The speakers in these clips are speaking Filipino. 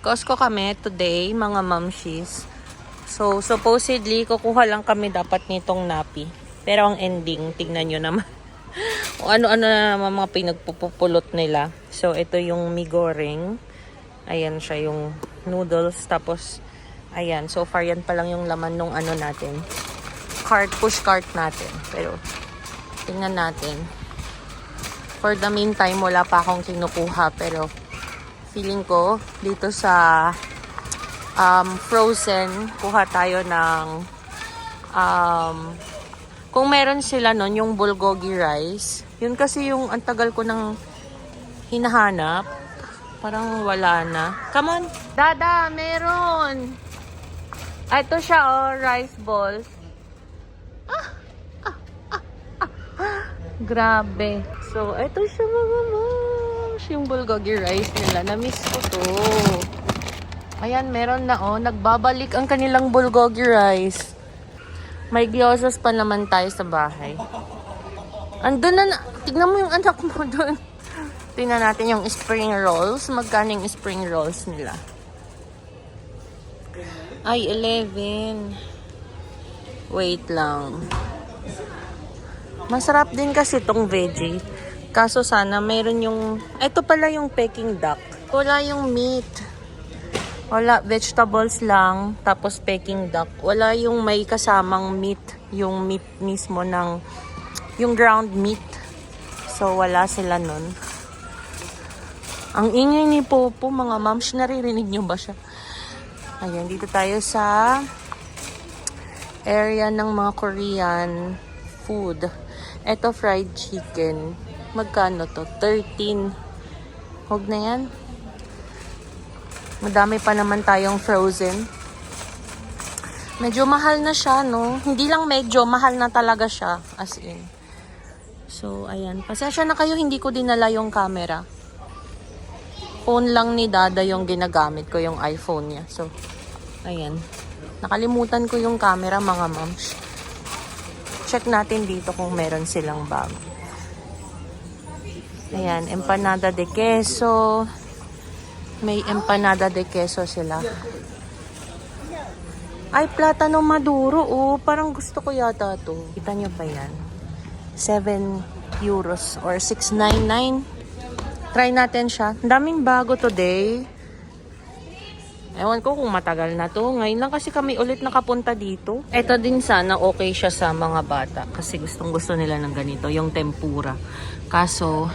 Costco kami today, mga mamshis. So, supposedly, kukuha lang kami dapat nitong napi. Pero ang ending, tignan nyo naman. O ano-ano na naman mga pinagpupulot nila. So, ito yung mi goreng. Ayan siya, yung noodles. Tapos, ayan. So far, yan pa lang yung laman nung ano natin. Push cart natin. Pero, tingnan natin. For the meantime, wala pa akong kinukuha. Pero, feeling ko, dito sa frozen, kuha tayo ng kung meron sila nun, yung bulgogi rice. Yun kasi yung ang tagal ko nang hinahanap. Parang wala na. Come on. Dada, meron. Ito siya, oh, rice balls. Grabe. So, ito siya, mga moms. Yung bulgogi rice nila. Na-miss ko to. Ayan, meron na, oh. Nagbabalik ang kanilang bulgogi rice. May gyozas pa naman tayo sa bahay. Andun na. Tignan mo yung anak mo dun. Tingnan natin yung spring rolls. Magkano yung spring rolls nila? Ay, 11. Wait lang. Masarap din kasi itong veggie. Kaso sana mayroon yung... Ito pala yung Peking duck. Wala yung meat. Wala, vegetables lang. Tapos Peking duck. Wala yung may kasamang meat. Yung meat mismo ng... Yung ground meat. So, wala sila nun. Ang ingay ni Popo, mga moms, naririnig nyo ba siya? Ayan, dito tayo sa area ng mga Korean food. Ito, fried chicken. Magkano to? 13. Huwag na yan. Madami pa naman tayong frozen. Medyo mahal na siya, no? Hindi lang medyo, mahal na talaga siya. As in. So, ayan. Pasensya na kayo, hindi ko dinala yung camera. Phone lang ni Dada yung ginagamit ko, yung iPhone niya. So, ayan. Nakalimutan ko yung camera, mga moms. Check natin dito kung meron silang bago. Ayan, empanada de queso. May empanada de queso sila. Ay, platano maduro. Oh, parang gusto ko yata to. Kita nyo ba yan? 7 euros or 6.99. Try natin siya. Ang daming bago today. Ewan ko kung matagal na to. Ngayon lang kasi kami ulit nakapunta dito. Ito din sana okay siya sa mga bata. Kasi gustong gusto nila ng ganito. Yung tempura. Kaso,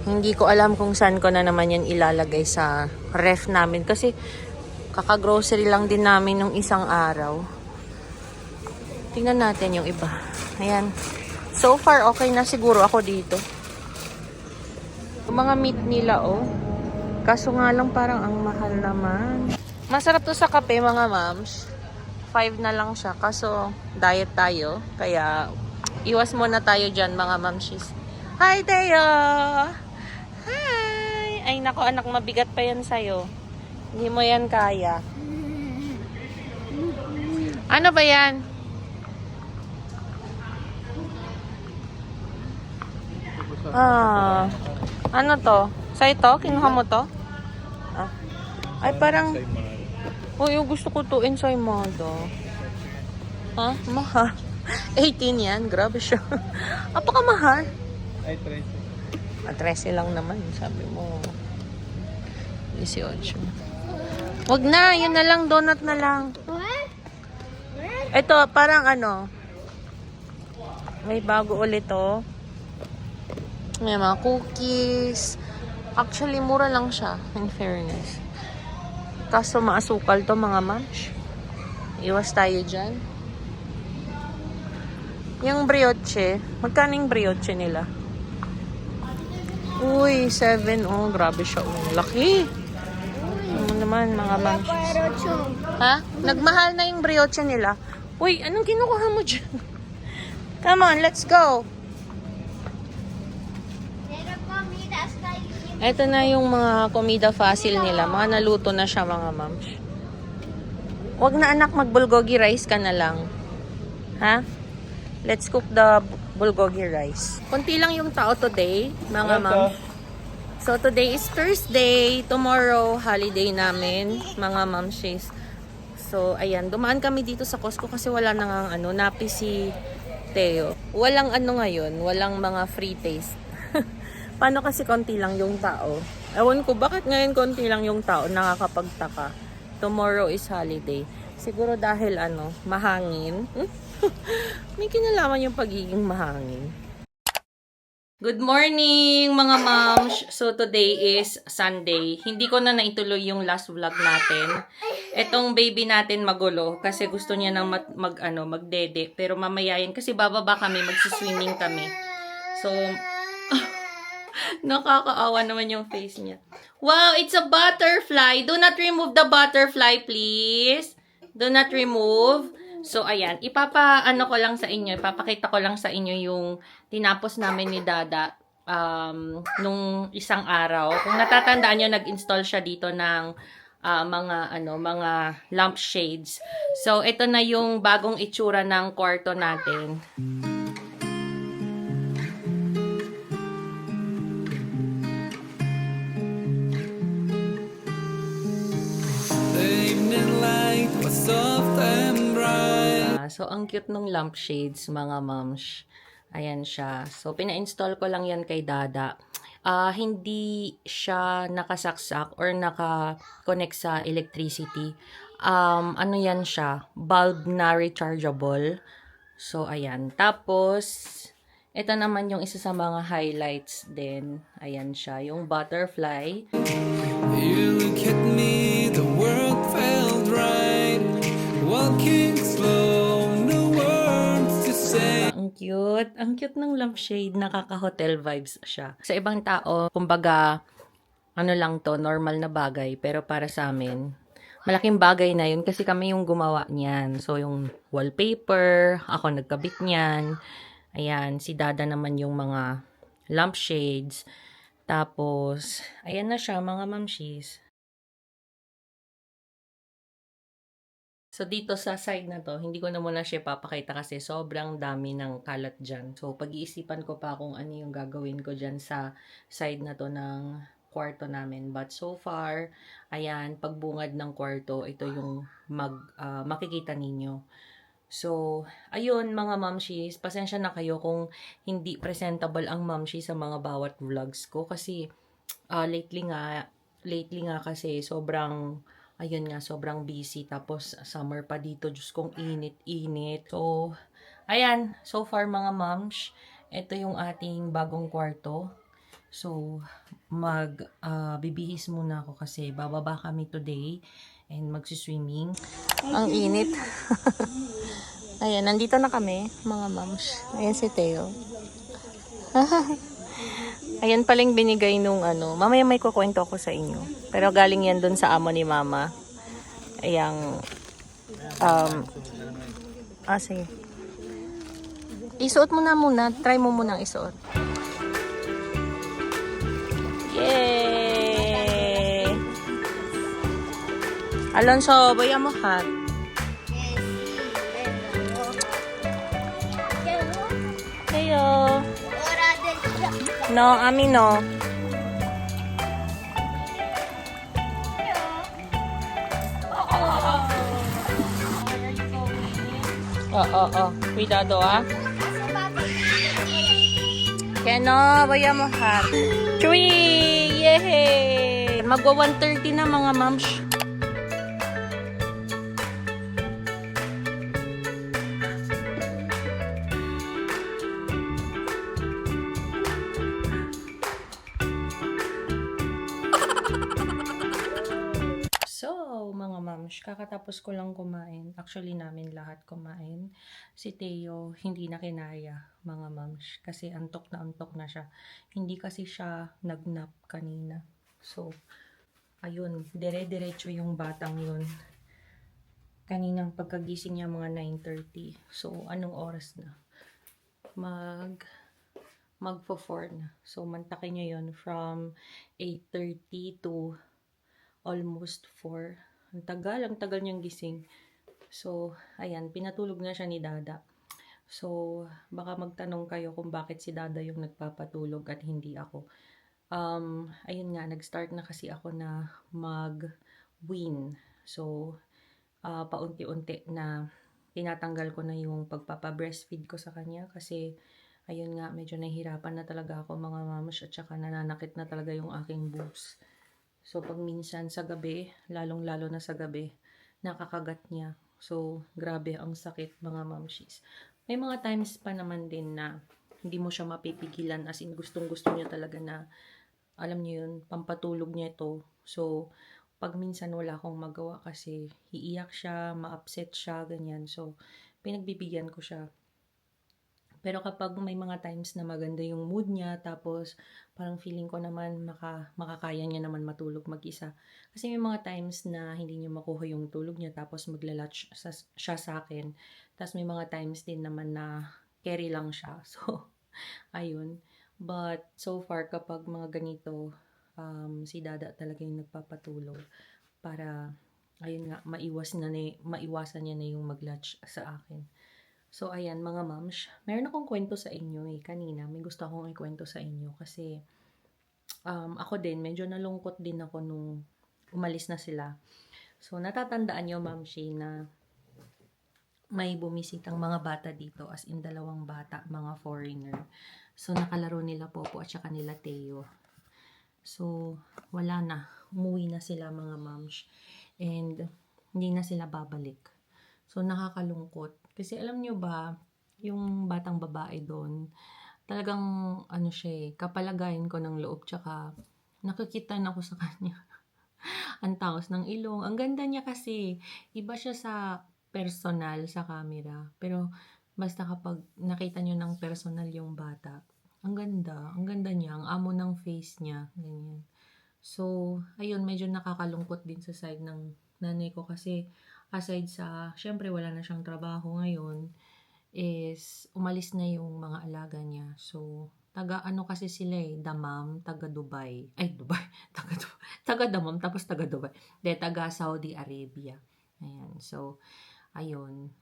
hindi ko alam kung saan ko na naman yan ilalagay sa ref namin. Kasi kaka-grocery lang din namin nung isang araw. Tingnan natin yung iba. Ayan. So far, okay na siguro ako dito. Yung mga meat nila, oh. Kaso nga lang parang ang mahal naman. Masarap to sa kape, mga moms. 5 na lang siya. Kaso diet tayo. Kaya iwas muna tayo dyan, mga momsies. Hi, Teo! Hi! Ay, nako anak, mabigat pa yan sa'yo. Hindi mo yan kaya. Ano ba yan? Ano to? Sa ito? Kinuha mo to? Ay, parang... Uy, gusto ko to ensaymada. Ha? Mahal. 18 yan. Grabe siya. Apaka-mahal. Ay, 13. 13 lang naman. Sabi mo. 18. Wag na. Yun na lang. Donut na lang. Ito, parang ano. May bago ulit to. May mga cookies. Actually, mura lang siya. In fairness. Kaso maasukal to, mga moms. Iwas tayo dyan. Yung brioche. Magkano yung brioche nila? Uy, 7. Oh, grabe siya. Oh, laki. Ano naman, mga moms. Ha? Nagmahal na yung brioche nila. Uy, anong kinukuha mo dyan? Come on, let's go. Ito na yung mga komida fácil nila. Mga naluto na siya, mga moms. Huwag na anak, mag-bulgogi rice ka na lang. Ha? Let's cook the bulgogi rice. Kunti lang yung tao today, mga moms. So, today is Thursday. Tomorrow, holiday namin, mga mamshes. So, ayan. Dumaan kami dito sa Costco kasi wala nang napi si Teo. Walang ngayon. Walang mga free taste. Paano kasi konti lang yung tao? Ewan ko, bakit ngayon konti lang yung tao? Nakakapagtaka. Tomorrow is holiday. Siguro dahil mahangin. May kinalaman yung pagiging mahangin. Good morning mga moms! So today is Sunday. Hindi ko na naituloy yung last vlog natin. Etong baby natin magulo kasi gusto niya nang magdede. Pero mamaya yan kasi bababa kami, magsiswimming kami. So, nakakaawa naman yung face niya. Wow, it's a butterfly. Do not remove the butterfly, please. Do not remove. So, ayan. Ipapakita ko lang sa inyo yung tinapos namin ni Dada nung isang araw. Kung natatandaan nyo, nag-install siya dito ng mga lampshades. So, ito na yung bagong itsura ng kwarto natin. So, ang cute nung lampshades, mga moms. Ayan siya. So, pina-install ko lang yan kay Dada. Hindi siya nakasaksak or naka-connect sa electricity. Ano yan siya? Bulb na rechargeable. So, ayan. Tapos, ito naman yung isa sa mga highlights din. Ayan siya. Yung butterfly. You look at me, the world felt right. Walking slow, no words to say. Ang cute. Ang cute ng lampshade. Nakaka-hotel vibes siya. Sa ibang tao, kumbaga, lang to, normal na bagay. Pero para sa amin, malaking bagay na yun kasi kami yung gumawa niyan. So, yung wallpaper, ako nagkabit niyan. Ayan, si Dada naman yung mga lampshades. Tapos, ayan na siya, mga mamshis. So, dito sa side na to, hindi ko na muna siya papakita kasi sobrang dami ng kalat dyan. So, pag-iisipan ko pa kung ano yung gagawin ko dyan sa side na to ng kwarto namin. But so far, ayan, pagbungad ng kwarto, ito yung makikita ninyo. So, ayun mga mamshis, pasensya na kayo kung hindi presentable ang mamshi sa mga bawat vlogs ko kasi lately nga kasi sobrang sobrang busy. Tapos, summer pa dito. Diyos kong init-init. So, ayan. So far, mga moms, ito yung ating bagong kwarto. So, bibihis muna ako kasi bababa kami today and magsiswimming. Ang init. Ayan, nandito na kami, mga moms. Ayan si Teo. Ayan paling binigay nung mamaya may kukwento ako sa inyo. Pero galing yan dun sa amo ni Mama. Ayan, sige. Isuot mo na muna. Try mo muna isuot. Yay! Alonso, baya mo hat. Heyo. No, Ami no. Cuidado Keno, baya mo ha. Chui! Yehey! Magwa 1:30 na mga moms. So, mga moms, kakatapos ko lang kumain. Actually, namin lahat kumain. Si Teo, hindi na kinaya, mga moms. Kasi antok na siya. Hindi kasi siya nagnap kanina. So, ayun, dire-diretso yung batang yun. Kaninang pagkagising niya mga 9:30. So, anong oras na? Magpo-4 na. So, mantakin niyo yun from 8:30 to almost 4. Ang tagal niyang gising. So, ayan, pinatulog na siya ni Dada. So, baka magtanong kayo kung bakit si Dada yung nagpapatulog at hindi ako. Ayun nga, nag-start na kasi ako na mag-wean. So, paunti-unti na tinatanggal ko na yung pagpapa-breastfeed ko sa kanya kasi ayun nga, medyo nahihirapan na talaga ako mga mams at saka nananakit na talaga yung aking boobs. So, pag minsan sa gabi, lalong-lalo na sa gabi, nakakagat niya. So, grabe ang sakit mga mamshis. May mga times pa naman din na hindi mo siya mapipigilan as in gustong-gusto niya talaga na alam niyo yun, pampatulog niya ito. So, pag minsan wala akong magawa kasi iiyak siya, ma-upset siya, ganyan. So, pinagbibigyan ko siya. Pero kapag may mga times na maganda yung mood niya, tapos parang feeling ko naman makakaya niya naman matulog mag-isa. Kasi may mga times na hindi niya makuha yung tulog niya, tapos maglalatch siya sa akin. Tapos may mga times din naman na carry lang siya. So, ayun. But so far, kapag mga ganito, si Dada talaga yung nagpapatulog para, ayun nga, maiwasan niya na yung maglatch sa akin. So, ayan mga mams, meron akong kwento sa inyo kanina. May gusto akong ikwento sa inyo kasi ako din, medyo nalungkot din ako nung umalis na sila. So, natatandaan nyo, Ma'am Shay, na may bumisitang mga bata dito, as in 2 bata, mga foreigner. So, nakalaro nila Popo at saka nila Teo. So, wala na. Umuwi na sila mga mams. And, hindi na sila babalik. So, nakakalungkot. Kasi alam nyo ba, yung batang babae doon, talagang, ano siya kapalagayan ko ng loob, tsaka, nakikita na ako sa kanya. Ang taos ng ilong. Ang ganda niya kasi, iba siya sa personal, sa camera. Pero, basta kapag nakita nyo ng personal yung bata, ang ganda niya, ang amo ng face niya, ganyan. So, ayun, medyo nakakalungkot din sa side ng nanay ko kasi aside sa, syempre wala na siyang trabaho ngayon, is umalis na yung mga alaga niya. So, taga ano kasi sila Damam, taga Dubai. Ay, Dubai. Taga Dubai. Taga Damam, tapos taga Dubai. Taga Saudi Arabia. Ayan. So, ayun.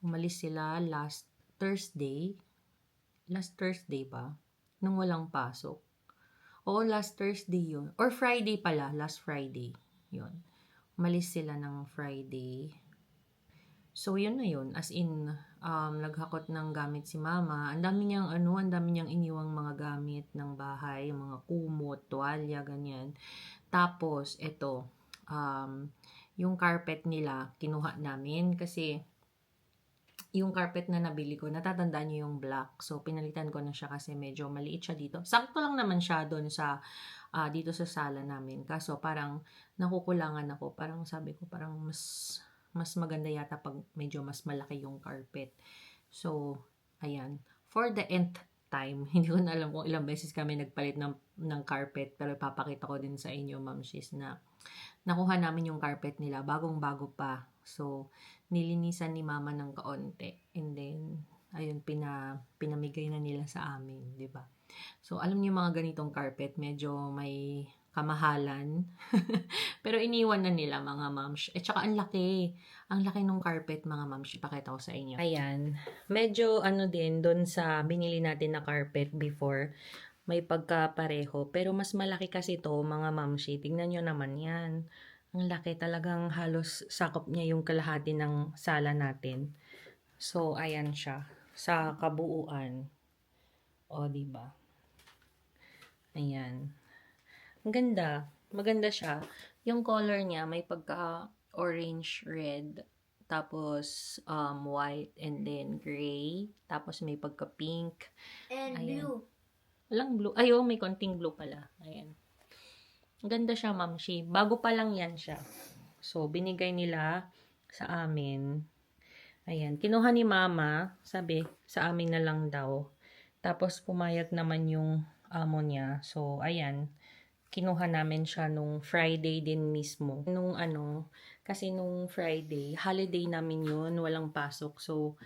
Umalis sila last Thursday. Last Thursday ba? Nung walang pasok. Oo, last Thursday yun. Or Friday pala, last Friday. Yun. Umalis sila ng Friday. So, yun na yun. As in, naghakot ng gamit si mama. Ang dami niyang, ang dami niyang iniwang mga gamit ng bahay, mga kumot, tuwalya, ganyan. Tapos, eto, yung carpet nila, kinuha namin kasi yung carpet na nabili ko, natatandaan niyo yung black. So, pinalitan ko na siya kasi medyo maliit siya dito. Sakto lang naman siya doon sa, dito sa sala namin. Kaso, parang nakukulangan ako. Parang sabi ko, parang mas maganda yata pag medyo mas malaki yung carpet. So, ayan. For the nth time, hindi ko na alam kung ilang beses kami nagpalit ng carpet, pero ipapakita ko din sa inyo, Ma'am Shiz, na nakuha namin yung carpet nila, bagong-bago pa. So, nilinisan ni mama ng kaunti. And then, ayun, pinamigay na nila sa amin, di ba? So, alam niyo mga ganitong carpet, medyo may kamahalan. Pero iniwan na nila mga mams. At saka ang laki. Ang laki ng carpet mga mams. Ipakita ko sa inyo. Ayan. Medyo ano din, doon sa binili natin na carpet before, may pagkapareho. Pero mas malaki kasi to mga mamshi. Tingnan nyo naman yan. Ang laki, talagang halos sakop niya yung kalahati ng sala natin. So, ayan siya. Sa kabuuan. O, diba? Ayan. Ang ganda. Maganda siya. Yung color niya, may pagka orange, red, tapos white, and then gray, tapos may pagka pink. And Ayan. blue. Walang blue. Ay, may konting blue pala. Ayan. Ganda siya, mamshi. Bago pa lang yan siya. So, binigay nila sa amin. Ayan. Kinuha ni mama. Sabi, sa amin na lang daw. Tapos, pumayag naman yung amo niya. So, ayan. Kinuha namin siya nung Friday din mismo. Kasi nung Friday, holiday namin yun. Walang pasok. So,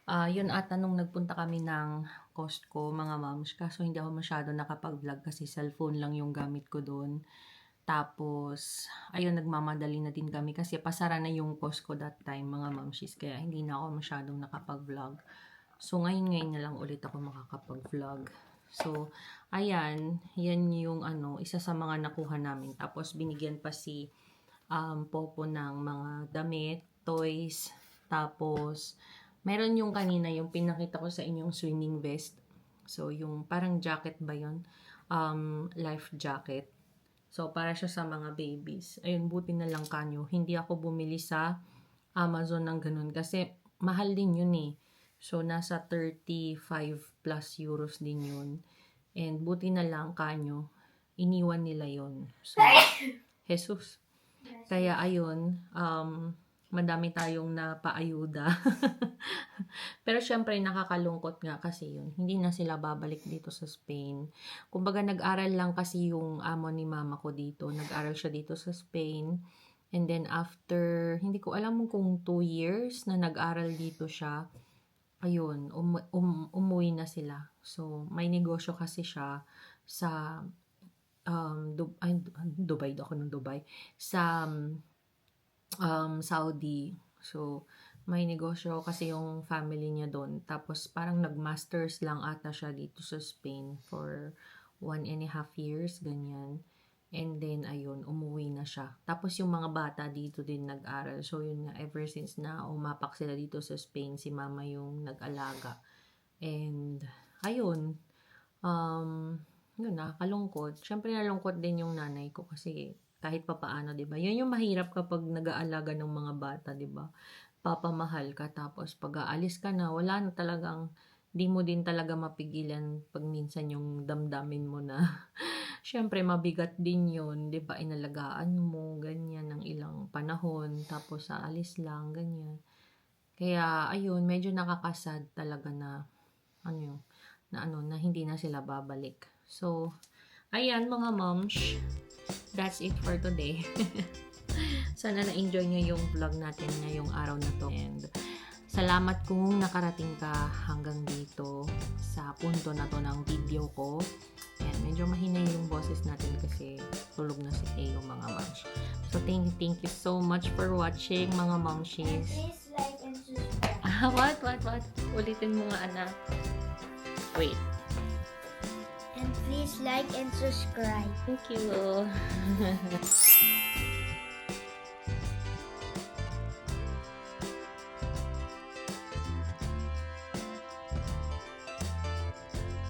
yun ata nung nagpunta kami ng Costco, mga moms. Kaso hindi ako masyado nakapag-vlog kasi cellphone lang yung gamit ko doon. Tapos, ayun, nagmamadali na din kami kasi pasara na yung Costco that time, mga momshies. Kaya hindi na ako masyadong nakapag-vlog. So, ngayon na lang ulit ako makakapag-vlog. So, ayan, yan yung isa sa mga nakuha namin. Tapos, binigyan pa si Popo ng mga damit, toys. Tapos, meron yung kanina, yung pinakita ko sa inyong swimming vest. So, yung parang jacket ba yun? Life jacket. So, para siya sa mga babies. Ayun, buti na lang kanyo. Hindi ako bumili sa Amazon ng ganun. Kasi, mahal din yun eh. So, nasa 35 plus euros din yun. And, buti na lang kanyo, iniwan nila yun. So, Jesus. Kaya, ayun, madami tayong napaayuda. Pero, syempre, nakakalungkot nga kasi yun. Hindi na sila babalik dito sa Spain. Kumbaga, nag-aral lang kasi yung amo ni mama ko dito. Nag-aral siya dito sa Spain. And then, after, hindi ko alam kung 2 years na nag-aral dito siya, ayun, umuwi na sila. So, may negosyo kasi siya sa Dubai, ako ng Dubai. Sa Saudi. So, may negosyo kasi yung family niya doon. Tapos, parang nag-masters lang ata siya dito sa Spain for 1.5 years, ganyan. And then, ayun, umuwi na siya. Tapos, yung mga bata dito din nag-aral. So, yun nga, ever since na umapak sila dito sa Spain, si mama yung nag-alaga. And, ayun, yun, nakakalungkot. Siyempre, nalungkot din yung nanay ko kasi kahit papaano, di ba? Yun yung mahirap kapag nag-aalaga ng mga bata, di ba? Papamahal ka, tapos pag aalis ka na, wala na talagang, di mo din talaga mapigilan pag minsan yung damdamin mo na syempre, mabigat din yun, di ba? Inalagaan mo, ganyan, ng ilang panahon, tapos aalis lang, ganyan. Kaya, ayun, medyo nakakasad talaga na, na hindi na sila babalik. So, ayan, mga moms, that's it for today. Sana na-enjoy nyo yung vlog natin ngayong araw na to. And, salamat kung nakarating ka hanggang dito sa punto na to ng video ko. And medyo mahina yung boses natin kasi tulog na si Teo, mga moms. So, thank you so much for watching, mga momshies. Please like and subscribe. What? Ulitin mo nga, anak. Wait. And please like and subscribe. Thank you.